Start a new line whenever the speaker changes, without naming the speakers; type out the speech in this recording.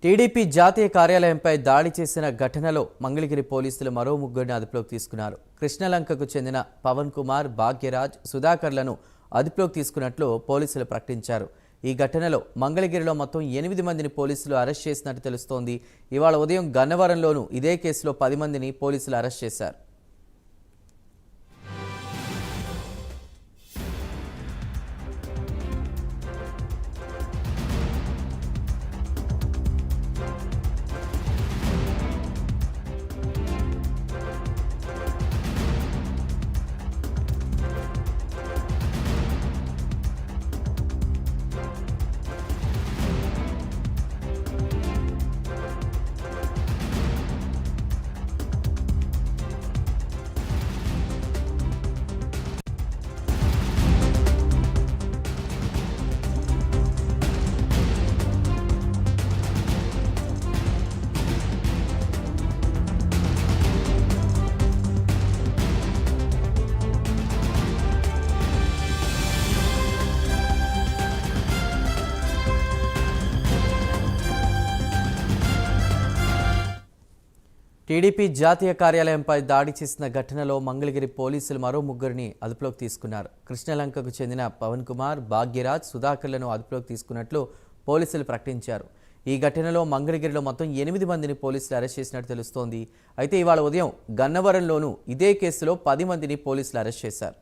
TDP జాతీయ కార్యాలయంపై దాడి చేసిన ఘటనలో మంగళగిరి పోలీసులు మరో ముగ్గురిని అదుపులోకి తీసుకున్నారు. కృష్ణలంకకు చెందిన పవన్ కుమార్, భాగ్యరాజ్, సుధాకర్లను అదుపులోకి తీసుకున్నట్లు పోలీసులు ప్రకటించారు. ఈ ఘటనలో మంగళగిరిలో మొత్తం 8 మందిని పోలీసులు అరెస్ట్ చేసినట్టు తెలుస్తోంది. ఇవాళ ఉదయం గన్నవరంలోనూ ఇదే కేసులో 10 మందిని పోలీసులు అరెస్ట్ చేశారు. టీడీపీ జాతీయ కార్యాలయంపై దాడి చేసిన ఘటనలో మంగళగిరి పోలీసులు మరో ముగ్గురిని అదుపులోకి తీసుకున్నారు. కృష్ణలంకకు చెందిన పవన్ కుమార్, భాగ్యరాజ్, సుధాకర్లను అదుపులోకి తీసుకున్నట్లు పోలీసులు ప్రకటించారు. ఈ ఘటనలో మంగళగిరిలో మొత్తం 8 మందిని పోలీసులు అరెస్ట్ చేసినట్టు తెలుస్తోంది. అయితే ఇవాళ ఉదయం గన్నవరంలోనూ ఇదే కేసులో 10 మందిని పోలీసులు అరెస్ట్ చేశారు.